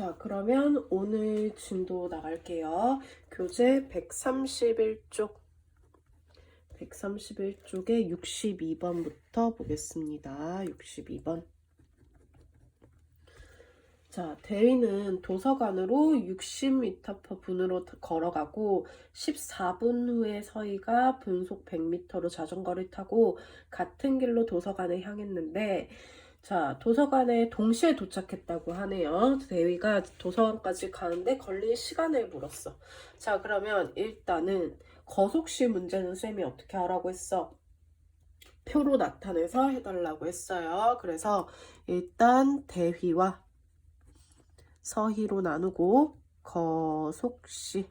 자, 그러면 오늘 진도 나갈게요. 교재 131쪽, 131쪽에 62번부터 보겠습니다. 62번. 자, 대위는 도서관으로 60m/분으로 걸어가고 14분 후에 서희가 분속 100m로 자전거를 타고 같은 길로 도서관에 향했는데, 자, 도서관에 동시에 도착했다고 하네요. 대위가 도서관까지 가는데 걸린 시간을 물었어. 자, 그러면 일단은 거속시 문제는 쌤이 어떻게 하라고 했어? 표로 나타내서 해달라고 했어요. 그래서 일단 대휘와 서희로 나누고 거속시.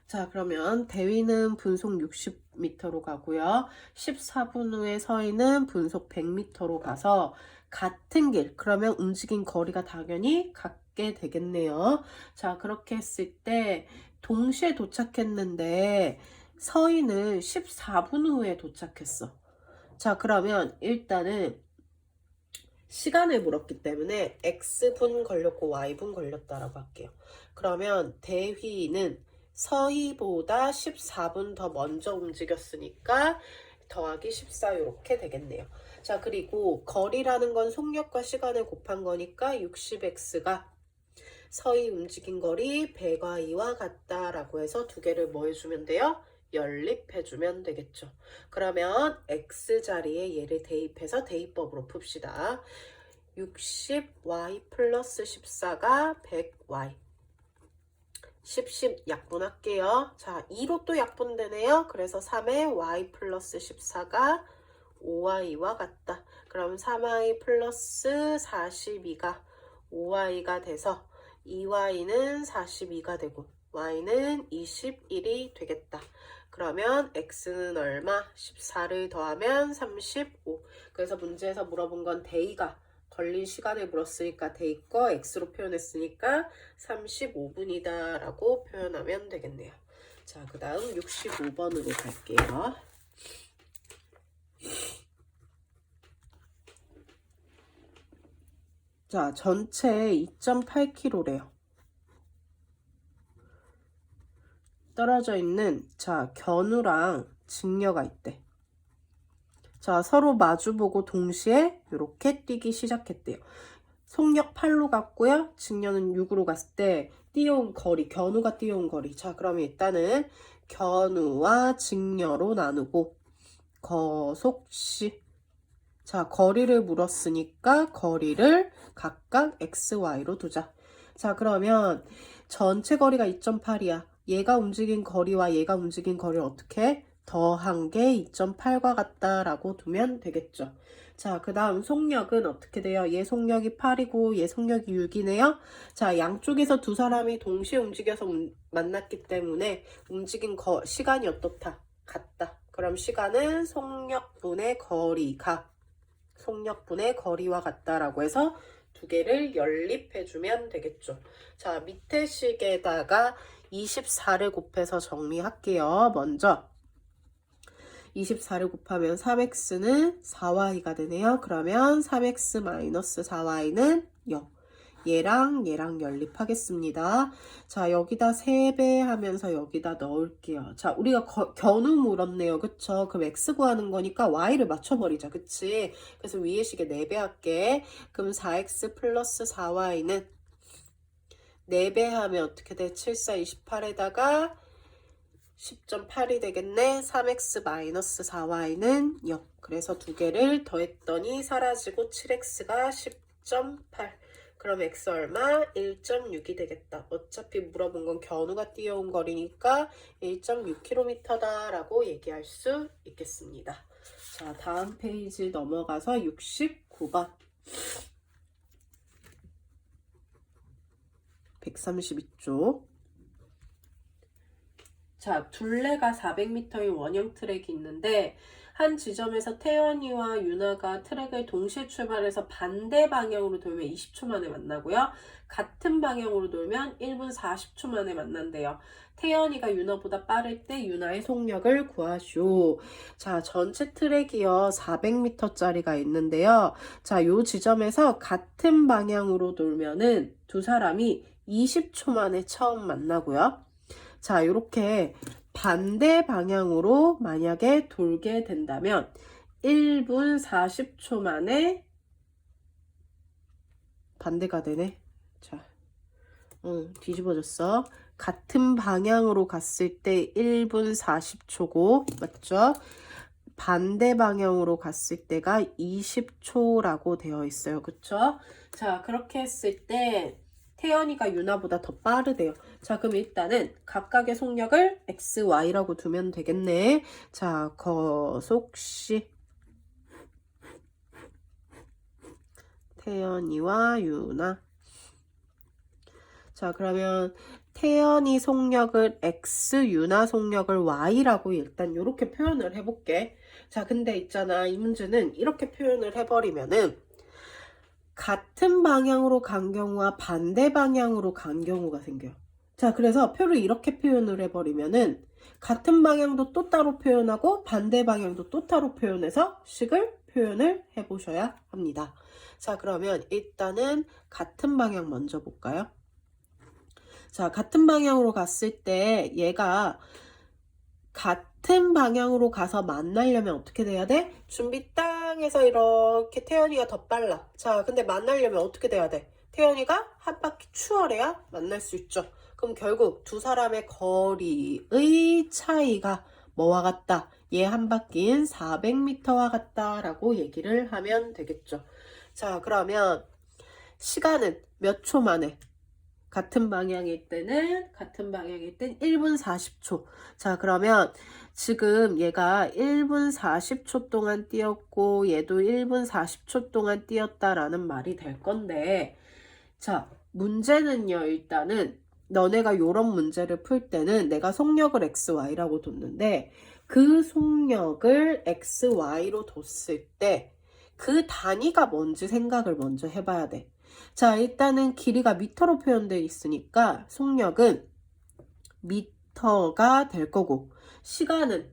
자, 그러면 대위는 분속 60m로 가고요. 14분 후에 서희는 분속 100m로 가서 같은 길, 그러면 움직인 거리가 당연히 같게 되겠네요. 자, 그렇게 했을 때 동시에 도착했는데 서희는 14분 후에 도착했어. 자, 그러면 일단은 시간을 물었기 때문에 X분 걸렸고 Y분 걸렸다라고 할게요. 그러면 대휘는 서희보다 14분 더 먼저 움직였으니까 더하기 14 이렇게 되겠네요. 자, 그리고 거리라는 건 속력과 시간을 곱한 거니까 60X가 서희 움직인 거리 100Y와 같다라고 해서 두 개를 뭐 해주면 돼요? 연립해주면 되겠죠. 그러면 X자리에 얘를 대입해서 대입법으로 풉시다. 60Y 플러스 14가 100Y. 10 약분할게요. 자, 2로 또 약분되네요. 그래서 3에 Y 플러스 14가 5Y와 같다. 그럼 3Y 플러스 42가 5Y가 돼서 2Y는 42가 되고 Y는 21이 되겠다. 그러면 X는 얼마? 14를 더하면 35. 그래서 문제에서 물어본 건 대의가 걸린 시간을 물었으니까 대의 거 X로 표현했으니까 35분이다 라고 표현하면 되겠네요. 자, 그 다음 65번으로 갈게요. 자, 전체 2.8km래요. 떨어져 있는, 자, 견우랑 직녀가 있대. 자, 서로 마주보고 동시에 이렇게 뛰기 시작했대요. 속력 8로 갔고요. 직녀는 6으로 갔을 때 뛰어온 거리, 견우가 뛰어온 거리. 자, 그러면 일단은 견우와 직녀로 나누고 거속시. 자, 거리를 물었으니까 거리를 각각 XY로 두자. 자, 그러면 전체 거리가 2.8이야. 얘가 움직인 거리와 얘가 움직인 거리를 어떻게 더한 게 2.8과 같다라고 두면 되겠죠. 자, 그 다음 속력은 어떻게 돼요? 얘 속력이 8이고 얘 속력이 6이네요. 자, 양쪽에서 두 사람이 동시에 움직여서 만났기 때문에 움직인 시간이 어떻다? 같다. 그럼 시간은 속력분의 거리가 속력분의 거리와 같다라고 해서 두 개를 연립해주면 되겠죠. 자, 밑에 식에다가 24를 곱해서 정리할게요. 먼저 24를 곱하면 3x는 4y가 되네요. 그러면 3x-4y는 0. 얘랑 연립하겠습니다. 자, 여기다 3배 하면서 여기다 넣을게요. 자, 우리가 견우 물었네요. 그쵸? 그럼 x 구하는 거니까 y를 맞춰버리자. 그치? 그래서 위에 식에 4배 할게. 그럼 4x 플러스 4y는 4배 하면 어떻게 돼? 7, 4, 28에다가 10.8이 되겠네. 3x-4y는 0. 그래서 두 개를 더했더니 사라지고 7x가 10.8. 그럼 x 얼마? 1.6이 되겠다. 어차피 물어본 건 견우가 뛰어온 거리니까 1.6km다 라고 얘기할 수 있겠습니다. 자, 다음 페이지 넘어가서 69번. 132쪽. 자, 둘레가 400m의 원형 트랙이 있는데 한 지점에서 태연이와 유나가 트랙을 동시에 출발해서 반대 방향으로 돌면 20초 만에 만나고요. 같은 방향으로 돌면 1분 40초 만에 만난대요. 태연이가 유나보다 빠를 때 유나의 속력을 구하시오. 자, 전체 트랙이요 400m짜리가 있는데요. 자, 요 지점에서 같은 방향으로 돌면은 두 사람이 20초 만에 처음 만나고요. 자, 요렇게 반대 방향으로 만약에 돌게 된다면 1분 40초 만에 반대가 되네. 자, 뒤집어졌어. 같은 방향으로 갔을 때 1분 40초고, 맞죠? 반대 방향으로 갔을 때가 20초라고 되어 있어요. 그쵸? 자, 그렇게 했을 때 태연이가 유나보다 더 빠르대요. 자, 그럼 일단은 각각의 속력을 x, y라고 두면 되겠네. 자, 거속시 태연이와 유나. 자, 그러면 태연이 속력을 x, 유나 속력을 y라고 일단 이렇게 표현을 해볼게. 자, 근데 있잖아. 이 문제는 이렇게 표현을 해버리면은 같은 방향으로 간 경우와 반대 방향으로 간 경우가 생겨요. 자, 그래서 표를 이렇게 표현을 해버리면은 같은 방향도 또 따로 표현하고 반대 방향도 또 따로 표현해서 식을 표현을 해보셔야 합니다. 자, 그러면 일단은 같은 방향 먼저 볼까요? 자, 같은 방향으로 갔을 때 얘가 같은 방향으로 가서 만나려면 어떻게 돼야 돼? 준비 땅 해서 이렇게 태연이가 더 빨라. 자, 근데 만나려면 어떻게 돼야 돼? 태연이가 한 바퀴 추월해야 만날 수 있죠. 그럼 결국 두 사람의 거리의 차이가 뭐와 같다? 얘 한 바퀴는 400m와 같다라고 얘기를 하면 되겠죠. 자, 그러면 시간은 몇 초 만에? 같은 방향일 때는 1분 40초. 자, 그러면 지금 얘가 1분 40초 동안 뛰었고 얘도 1분 40초 동안 뛰었다라는 말이 될 건데, 자, 문제는요, 일단은 너네가 요런 문제를 풀 때는 내가 속력을 XY라고 뒀는데 그 속력을 XY로 뒀을 때 그 단위가 뭔지 생각을 먼저 해봐야 돼. 자, 일단은 길이가 미터로 표현되어 있으니까 속력은 미터가 될 거고, 시간은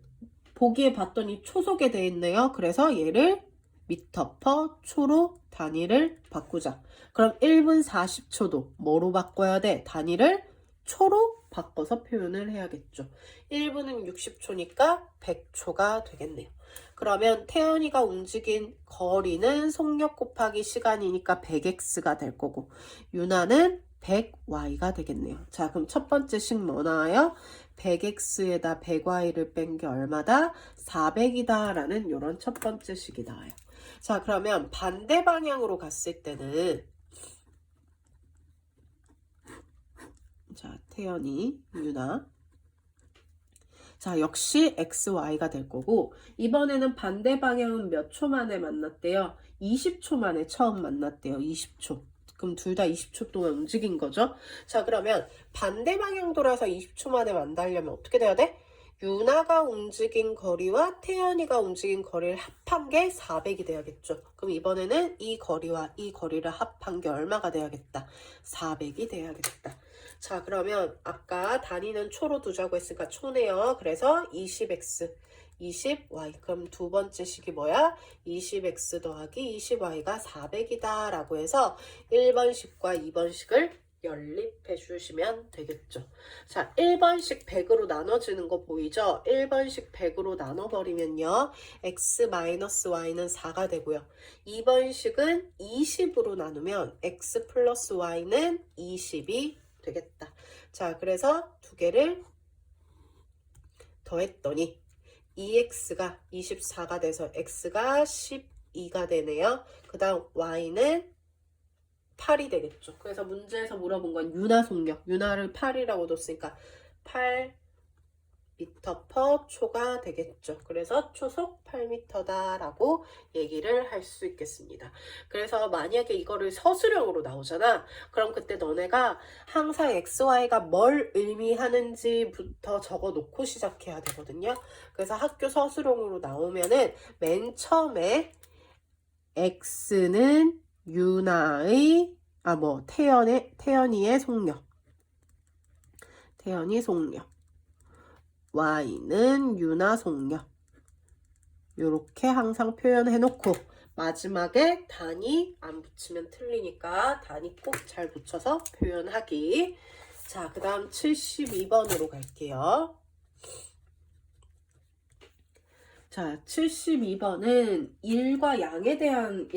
보기에 봤더니 초속에 되어 있네요. 그래서 얘를 미터 퍼 초로 단위를 바꾸자. 그럼 1분 40초도 뭐로 바꿔야 돼? 단위를 초로 바꿔서 표현을 해야겠죠. 1분은 60초니까 100초가 되겠네요. 그러면 태연이가 움직인 거리는 속력 곱하기 시간이니까 100x가 될 거고, 유나는 100y가 되겠네요. 자, 그럼 첫 번째 식 뭐 나와요? 100x에다 100y를 뺀 게 얼마다? 400이다 라는 이런 첫 번째 식이 나와요. 자, 그러면 반대 방향으로 갔을 때는, 자, 태연이, 유나. 자, 역시 XY가 될 거고, 이번에는 반대 방향은 몇 초 만에 만났대요? 20초 만에 처음 만났대요. 20초. 그럼 둘 다 20초 동안 움직인 거죠? 자, 그러면 반대 방향 돌아서 20초 만에 만나려면 어떻게 돼야 돼? 유나가 움직인 거리와 태연이가 움직인 거리를 합한 게 400이 돼야겠죠. 그럼 이번에는 이 거리와 이 거리를 합한 게 얼마가 돼야겠다? 400이 돼야겠다. 자, 그러면 아까 단위는 초로 두자고 했으니까 초네요. 그래서 20x, 20y. 그럼 두 번째 식이 뭐야? 20x 더하기 20y가 400이다 라고 해서 1번식과 2번식을 연립해 주시면 되겠죠. 자, 1번식 100으로 나눠지는 거 보이죠? 1번식 100으로 나눠버리면요. x-y는 4가 되고요. 2번식은 20으로 나누면 x 플러스 y는 20이 되겠다. 자, 그래서 두 개를 더했더니 2x가 24가 돼서 x가 12가 되네요. 그 다음 y는 8이 되겠죠. 그래서 문제에서 물어본 건 유나 속력. 유나를 8이라고 뒀으니까 8 m/초가 되겠죠. 그래서 초속 8m다라고 얘기를 할 수 있겠습니다. 그래서 만약에 이거를 서술형으로 나오잖아. 그럼 그때 너네가 항상 XY가 뭘 의미하는지부터 적어 놓고 시작해야 되거든요. 그래서 학교 서술형으로 나오면은 맨 처음에 X는 유나의 태연이의 속력. 태연이 속력. Y는 유나 속력. 요렇게 항상 표현해 놓고 마지막에 단위 안 붙이면 틀리니까 단위 꼭 잘 붙여서 표현하기. 자, 그 다음 72번으로 갈게요. 자, 72번은 일과 양에 대한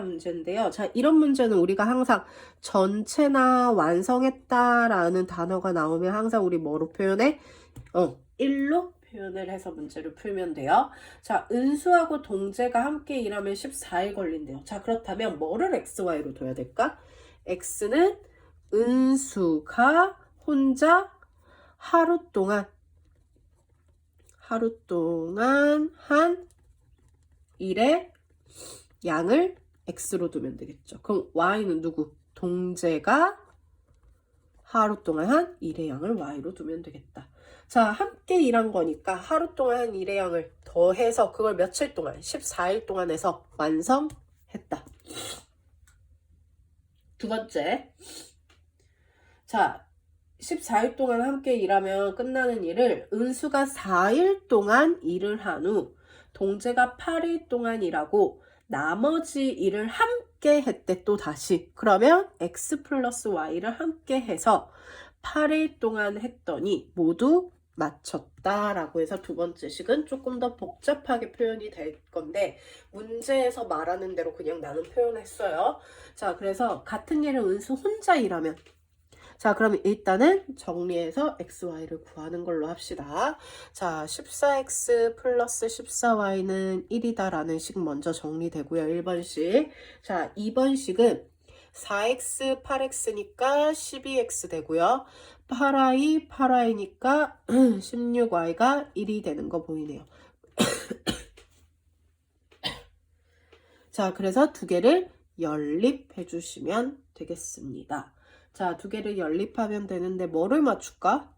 문제인데요. 자, 이런 문제는 우리가 항상 전체나 완성했다라는 단어가 나오면 항상 우리 뭐로 표현해? 1로 표현을 해서 문제를 풀면 돼요. 자, 은수하고 동재가 함께 일하면 14일 걸린대요. 자, 그렇다면 뭐를 XY로 둬야 될까? X는 은수가 혼자 하루 동안 한 일의 양을 X로 두면 되겠죠. 그럼 Y는 누구? 동재가 하루 동안 한 일의 양을 Y로 두면 되겠다. 자, 함께 일한 거니까 하루 동안 한 일의 양을 더해서 그걸 며칠 동안? 14일 동안 해서 완성했다. 두 번째. 자, 14일 동안 함께 일하면 끝나는 일을 은수가 4일 동안 일을 한 후 동재가 8일 동안 일하고 나머지 일을 함께 했대. 또 다시. 그러면 X 플러스 Y를 함께 해서 8일 동안 했더니 모두 맞췄다라고 해서 두 번째 식은 조금 더 복잡하게 표현이 될 건데 문제에서 말하는 대로 그냥 나는 표현했어요. 자, 그래서 같은 일을 은수 혼자 일하면, 자, 그럼 일단은 정리해서 XY를 구하는 걸로 합시다. 자, 14X 플러스 14Y는 1이다 라는 식 먼저 정리되고요. 1번식. 자, 2번식은 4X, 8X니까 12X 되고요. 8Y니까 16Y가 1이 되는 거 보이네요. 자, 그래서 두 개를 연립해 주시면 되겠습니다. 자, 두 개를 연립하면 되는데 뭐를 맞출까?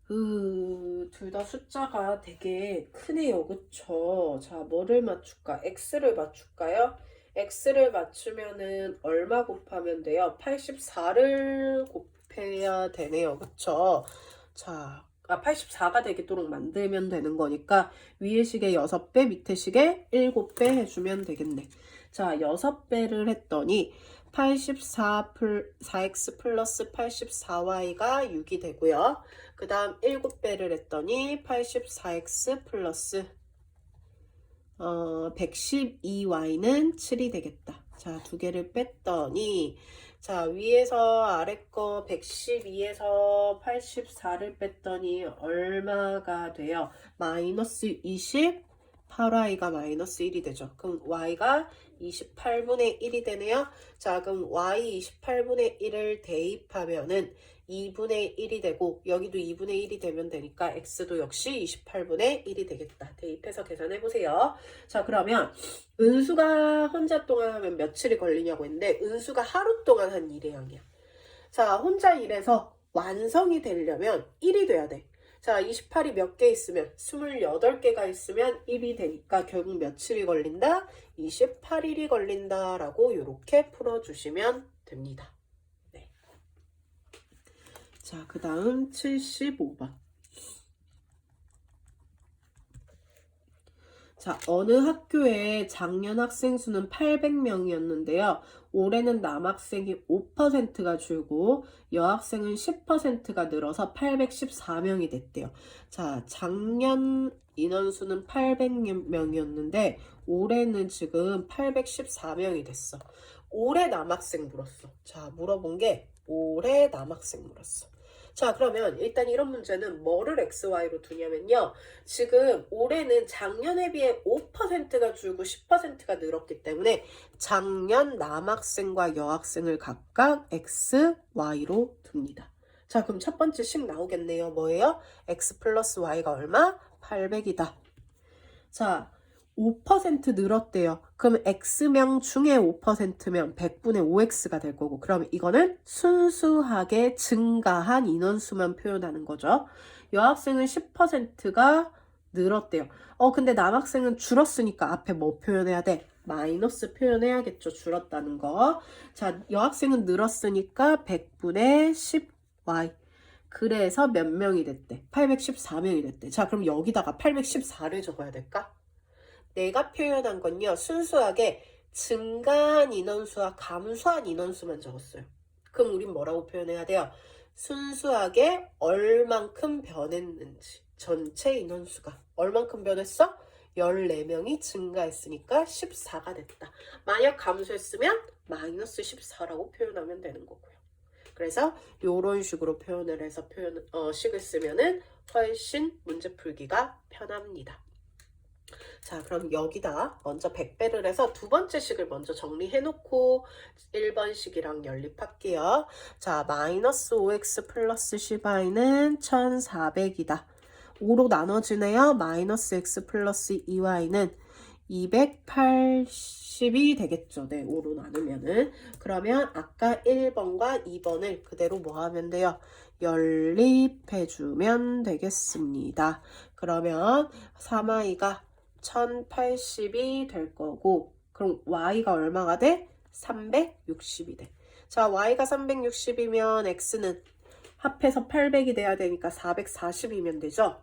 둘 다 숫자가 되게 크네요. 그쵸? 자, 뭐를 맞출까? X를 맞출까요? X를 맞추면은 얼마 곱하면 돼요? 84를 곱해야 되네요. 그쵸? 자, 84가 되도록 만들면 되는 거니까 위에 식에 6배, 밑에 식에 7배 해주면 되겠네. 자, 6배를 했더니 4X 플러스 84Y가 6이 되고요. 그 다음 7배를 했더니 84X 플러스 112Y는 7이 되겠다. 자, 두 개를 뺐더니, 자, 위에서 아래 거 112에서 84를 뺐더니 얼마가 돼요? 마이너스 20, 8Y가 마이너스 1이 되죠. 그럼 Y가 28분의 1이 되네요. 자, 그럼 Y 28분의 1을 대입하면은 2분의 1이 되고 여기도 2분의 1이 되면 되니까 X도 역시 28분의 1이 되겠다. 대입해서 계산해보세요. 자, 그러면 은수가 혼자 동안 하면 며칠이 걸리냐고 했는데 은수가 하루 동안 한 일의 양이야. 자, 혼자 일해서 완성이 되려면 1이 돼야 돼. 자, 28이 몇 개 있으면 28개가 있으면 1이 되니까 결국 며칠이 걸린다? 28일이 걸린다라고 이렇게 풀어주시면 됩니다. 네. 자, 그 다음 75번. 자, 어느 학교에 작년 학생 수는 800명이었는데요. 올해는 남학생이 5%가 줄고 여학생은 10%가 늘어서 814명이 됐대요. 자, 작년 인원수는 800명이었는데 올해는 지금 814명이 됐어. 올해 남학생 물었어. 자, 물어본 게 올해 남학생 물었어. 자, 그러면 일단 이런 문제는 뭐를 XY로 두냐면요. 지금 올해는 작년에 비해 5%가 줄고 10%가 늘었기 때문에 작년 남학생과 여학생을 각각 XY로 둡니다. 자, 그럼 첫 번째 식 나오겠네요. 뭐예요? x 플러스 y가 얼마? 800이다. 자, 5% 늘었대요. 그럼 x명 중에 5%면 100분의 5x가 될 거고, 그럼 이거는 순수하게 증가한 인원수만 표현하는 거죠. 여학생은 10%가 늘었대요. 근데 남학생은 줄었으니까 앞에 뭐 표현해야 돼? 마이너스 표현해야겠죠. 줄었다는 거. 자, 여학생은 늘었으니까 100분의 10y. 그래서 몇 명이 됐대? 814명이 됐대. 자, 그럼 여기다가 814를 적어야 될까? 내가 표현한 건요, 순수하게 증가한 인원수와 감소한 인원수만 적었어요. 그럼 우린 뭐라고 표현해야 돼요? 순수하게 얼만큼 변했는지. 전체 인원수가 얼만큼 변했어? 14명이 증가했으니까 14가 됐다. 만약 감소했으면 마이너스 14라고 표현하면 되는 거고요. 그래서 이런 식으로 표현을 해서 식을 쓰면은 훨씬 문제 풀기가 편합니다. 자, 그럼 여기다 먼저 100배를 해서 두 번째 식을 먼저 정리해 놓고 1번 식이랑 연립할게요. 자, 마이너스 5x 플러스 10y는 1400이다. 5로 나눠지네요. 마이너스 x 플러스 2y는 280이 되겠죠. 네, 5로 나누면은. 그러면 아까 1번과 2번을 그대로 뭐 하면 돼요? 연립해주면 되겠습니다. 그러면 3y가 1080이 될 거고, 그럼 y가 얼마가 돼? 360이 돼. 자, y가 360이면 x는 합해서 800이 돼야 되니까 440이면 되죠?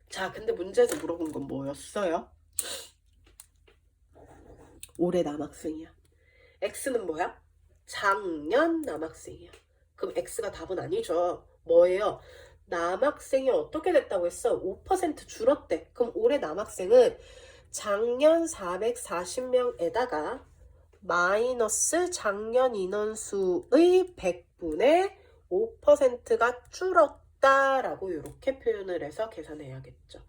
자, 근데 문제에서 물어본 건 뭐였어요? 올해 남학생이야. x는 뭐야? 작년 남학생이야. 그럼 x가 답은 아니죠. 뭐예요? 남학생이 어떻게 됐다고 했어? 5% 줄었대. 그럼 올해 남학생은 작년 440명에다가 마이너스 작년 인원수의 100분의 5%가 줄었다라고 이렇게 표현을 해서 계산해야겠죠.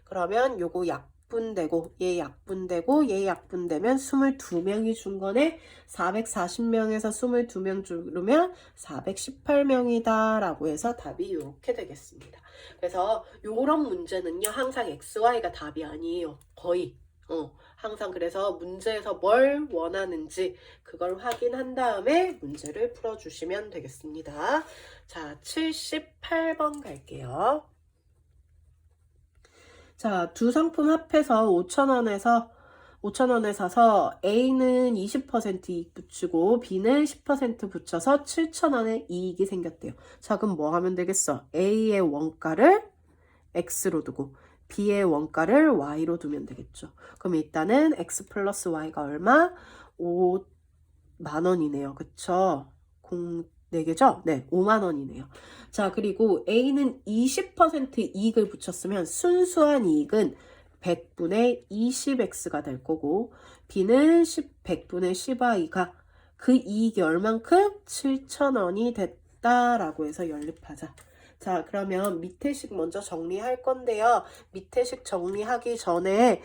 그러면 요거 약분되고 얘 약분되고 얘 약분되면 22명이 준 거네. 440명에서 22명 줄으면 418명이다 라고 해서 답이 이렇게 되겠습니다. 그래서 요런 문제는요 항상 XY가 답이 아니에요. 거의 항상 그래서 문제에서 뭘 원하는지 그걸 확인한 다음에 문제를 풀어주시면 되겠습니다. 자, 78번 갈게요. 자, 두 상품 합해서 5,000원에 사서 A는 20% 이익 붙이고 B는 10% 붙여서 7,000원의 이익이 생겼대요. 자, 그럼 뭐 하면 되겠어? A의 원가를 X로 두고 B의 원가를 Y로 두면 되겠죠. 그럼 일단은 X 플러스 Y가 얼마? 5만원이네요. 그쵸? 4개죠? 네, 5만원이네요. 자, 그리고 A는 20% 이익을 붙였으면 순수한 이익은 100분의 20X가 될 거고 B는 100분의 10Y가 그 이익이 얼만큼? 7,000원이 됐다라고 해서 연립하자. 자, 그러면 밑에 식 먼저 정리할 건데요. 밑에 식 정리하기 전에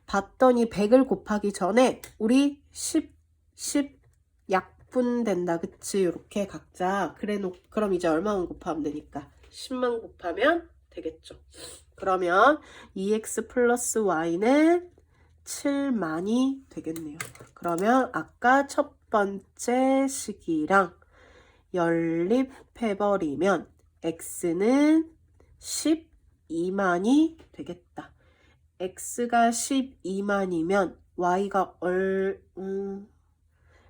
봤더니 100을 곱하기 전에 우리 10 약분된다. 그치? 이렇게 각자 그럼 이제 얼마만 곱하면 되니까 10만 곱하면 되겠죠. 그러면 2x 플러스 y는 7만이 되겠네요. 그러면 아까 첫 번째 식이랑 연립해버리면 x는 12만이 되겠다. x가 12만이면 y가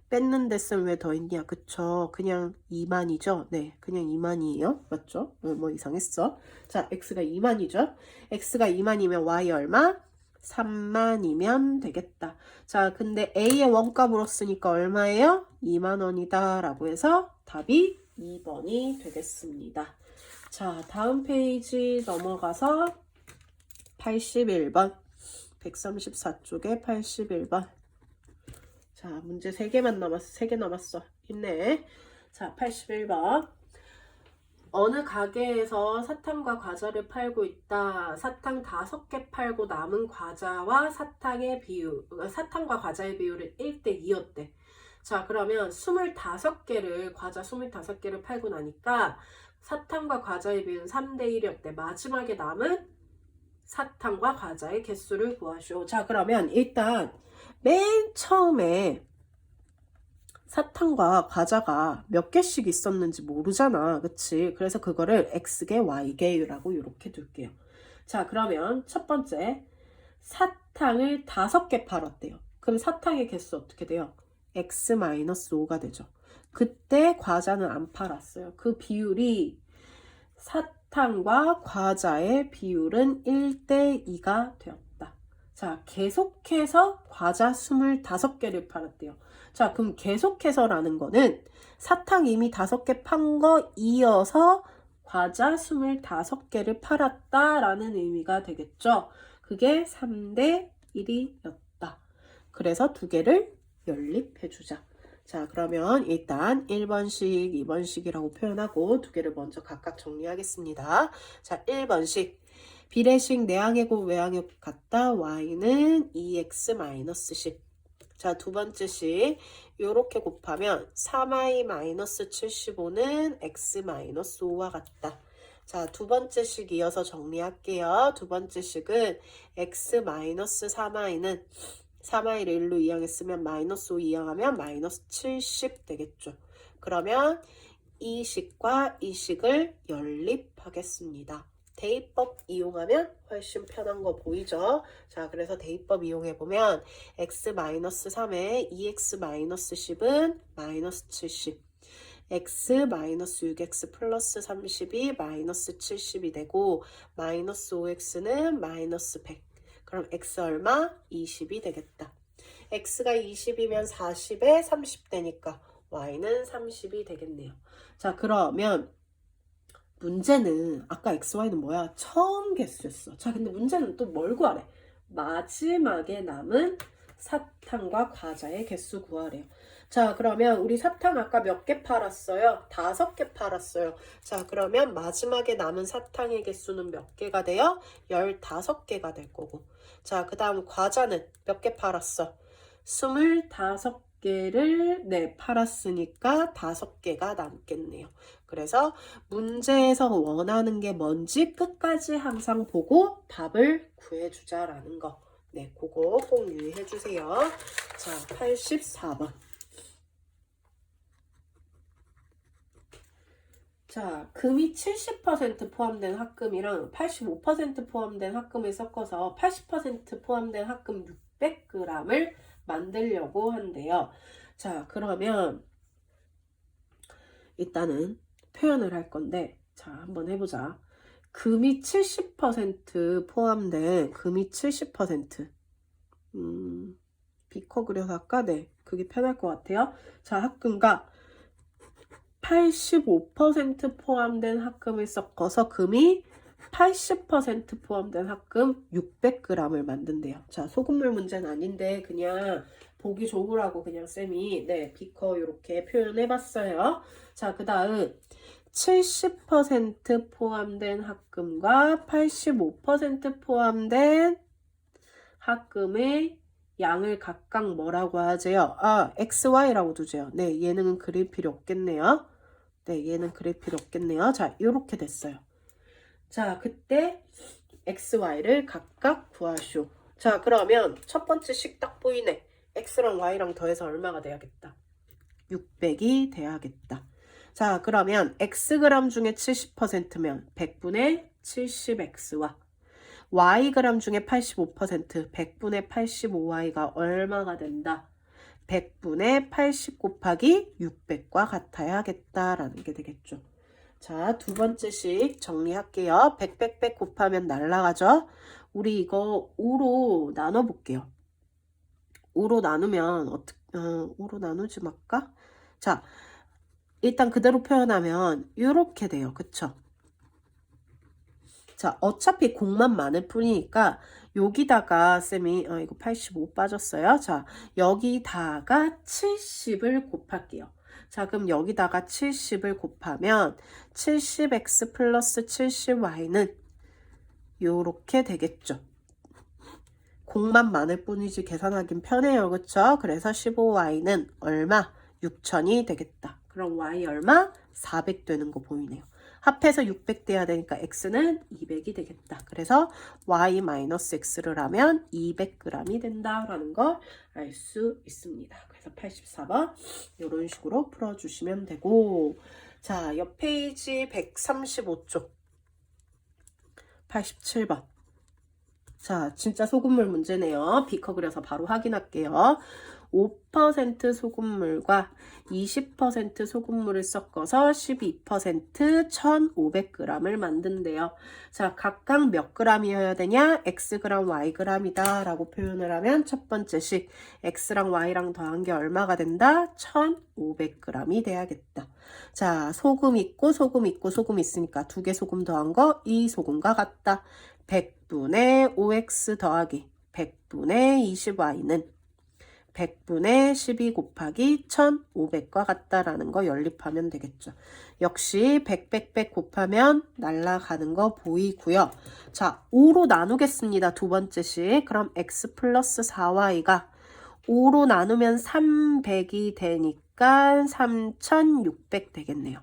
뺐는 데 쓰면 왜 더 있냐? 그쵸? 그냥 2만이죠? 네, 그냥 2만이에요. 맞죠? 뭐 이상했어. 자, x가 2만이죠? x가 2만이면 y 얼마? 3만이면 되겠다. 자, 근데 A의 원가 물었으니까 얼마예요? 2만원이다 라고 해서 답이 2번이 되겠습니다. 자, 다음 페이지 넘어가서 81번 134쪽에 81번. 자, 문제 3개만 남았어. 3개 남았어. 있네. 자, 81번. 어느 가게에서 사탕과 과자를 팔고 있다. 사탕 5개 팔고 남은 과자와 사탕과 과자의 비율은 1대2였대. 자, 그러면 과자 25개를 팔고 나니까 사탕과 과자의 비율은 3대 1이었대. 마지막에 남은 사탕과 과자의 개수를 구하시오. 자, 그러면 일단 맨 처음에 사탕과 과자가 몇 개씩 있었는지 모르잖아. 그치? 그래서 그거를 X개, Y개라고 이렇게 둘게요. 자, 그러면 첫 번째 사탕을 5개 팔았대요. 그럼 사탕의 개수 어떻게 돼요? X-5가 되죠. 그때 과자는 안 팔았어요. 그 비율이 사탕과 과자의 비율은 1대 2가 되었다. 자, 계속해서 과자 25개를 팔았대요. 자, 그럼 계속해서라는 거는 사탕 이미 5개 판 거 이어서 과자 25개를 팔았다라는 의미가 되겠죠. 그게 3대 1이었다. 그래서 2개를 연립해주자. 자, 그러면 일단 1번식, 2번식이라고 표현하고 2개를 먼저 각각 정리하겠습니다. 자, 1번식. 비례식 내항의 곱 외항의 곱 같다. y는 2x-10. 자, 두 번째 식. 요렇게 곱하면 3i-75는 x-5와 같다. 자, 두 번째 식 이어서 정리할게요. 두 번째 식은 x-3i는 3i를 1로 이항했으면 마이너스 5 이항하면 마이너스 70 되겠죠. 그러면 이 식과 이 식을 연립하겠습니다. 대입법 이용하면 훨씬 편한 거 보이죠? 자, 그래서 대입법 이용해보면 x-3에 2x-10은 마이너스 70, x-6x 플러스 30이 마이너스 70이 되고 마이너스 5x는 마이너스 100. 그럼 x 얼마? 20이 되겠다. x가 20이면 40에 30 되니까 y는 30이 되겠네요. 자, 그러면 문제는 아까 x, y는 뭐야? 처음 개수였어. 자, 근데 문제는 또 뭘 구하래? 마지막에 남은 사탕과 과자의 개수 구하래요. 자, 그러면 우리 사탕 아까 몇 개 팔았어요? 5개 팔았어요. 자, 그러면 마지막에 남은 사탕의 개수는 몇 개가 돼요? 15개가 될 거고. 자, 그 다음 과자는 몇 개 팔았어? 25개를 팔았으니까 5개가 남겠네요. 그래서 문제에서 원하는 게 뭔지 끝까지 항상 보고 답을 구해주자라는 거. 네, 그거 꼭 유의해 주세요. 자, 84번. 자, 금이 70% 포함된 합금이랑 85% 포함된 합금을 섞어서 80% 포함된 합금 600g을 만들려고 한대요. 자, 그러면 일단은 표현을 할 건데, 자, 한번 해보자. 금이 70% 포함된 금이 70%. 비커 그려서 할까? 네, 그게 편할 것 같아요. 자, 합금과 85% 포함된 합금을 섞어서 금이 80% 포함된 합금 600g을 만든대요. 자, 소금물 문제는 아닌데 그냥 보기 좋으라고 그냥 쌤이 비커 이렇게 표현해봤어요. 자, 그 다음 70% 포함된 합금과 85% 포함된 합금의 양을 각각 뭐라고 하세요? 아, XY라고 두세요. 네, 얘는 그릴 필요 없겠네요. 네, 얘는 그릴 필요 없겠네요. 자, 이렇게 됐어요. 자, 그때 XY를 각각 구하시오. 자, 그러면 첫 번째 식 딱 보이네. X랑 Y랑 더해서 얼마가 돼야겠다? 600이 돼야겠다. 자, 그러면 Xg 중에 70%면 100분의 70X와 Yg 중에 85%, 100분의 85Y가 얼마가 된다? 100분의 80 곱하기 600과 같아야겠다라는 게 되겠죠. 자, 두 번째 식 정리할게요. 100, 100, 100 곱하면 날라가죠? 우리 이거 5로 나눠볼게요. 5로 나누면 어떻게 5로 나누지 말까? 자, 일단 그대로 표현하면 이렇게 돼요. 그쵸? 자, 어차피 공만 많을 뿐이니까 여기다가 쌤이 이거 85 빠졌어요. 자, 여기다가 70을 곱할게요. 자, 그럼 여기다가 70을 곱하면 70x 플러스 70y는 요렇게 되겠죠. 공만 많을 뿐이지 계산하긴 편해요. 그쵸? 그래서 15y는 얼마? 6000이 되겠다. 그럼 y 얼마? 400 되는 거 보이네요. 합해서 600 돼야 되니까 x는 200이 되겠다. 그래서 y-x를 하면 200g이 된다라는 걸 알 수 있습니다. 그래서 84번 이런 식으로 풀어주시면 되고, 자, 옆 페이지 135쪽 87번. 자, 진짜 소금물 문제네요. 비커 그려서 바로 확인할게요. 5% 소금물과 20% 소금물을 섞어서 12% 1500g을 만든대요. 자, 각각 몇 g이어야 되냐? xg, yg이다 라고 표현을 하면 첫 번째 식 x랑 y랑 더한 게 얼마가 된다? 1500g이 돼야겠다. 자, 소금 있고 소금 있고 소금 있으니까 두 개 소금 더한 거 이 소금과 같다. 100분의 5x 더하기 100분의 20y는 100분의 12 곱하기 1500과 같다라는 거 연립하면 되겠죠. 역시 100 곱하면 날아가는 거 보이고요. 자, 5로 나누겠습니다. 두 번째 식. 그럼 x 플러스 4y가 5로 나누면 300이 되니까 3600 되겠네요.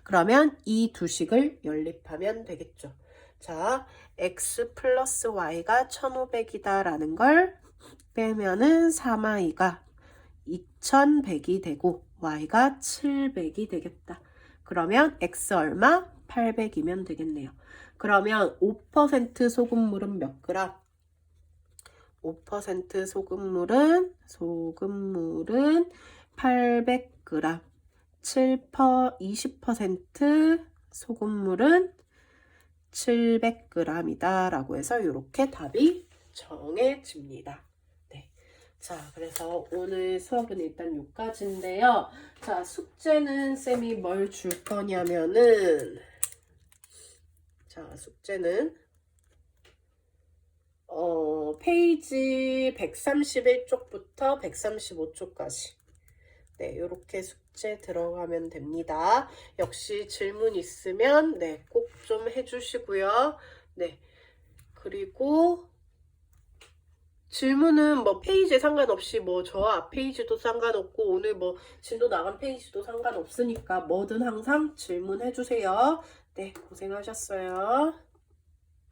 그러면 이 두 식을 연립하면 되겠죠. 자, x 플러스 y가 1500이다 라는 걸 빼면은 3y가 2100이 되고 y가 700이 되겠다. 그러면 x 얼마? 800이면 되겠네요. 그러면 5% 소금물은 몇 그램? 5% 소금물은 800g. 20% 소금물은 700g이다 라고 해서 이렇게 답이 정해집니다. 네. 자, 그래서 오늘 수업은 일단 여기까지인데요. 자, 숙제는 쌤이 뭘 줄 거냐면은, 자, 숙제는 페이지 131쪽부터 135쪽까지 네, 요렇게 숙제 들어가면 됩니다. 역시 질문 있으면 네, 꼭 좀 해주시고요. 네, 그리고 질문은 뭐 페이지에 상관없이 뭐 저 앞 페이지도 상관없고 오늘 뭐 진도 나간 페이지도 상관없으니까 뭐든 항상 질문해주세요. 네, 고생하셨어요.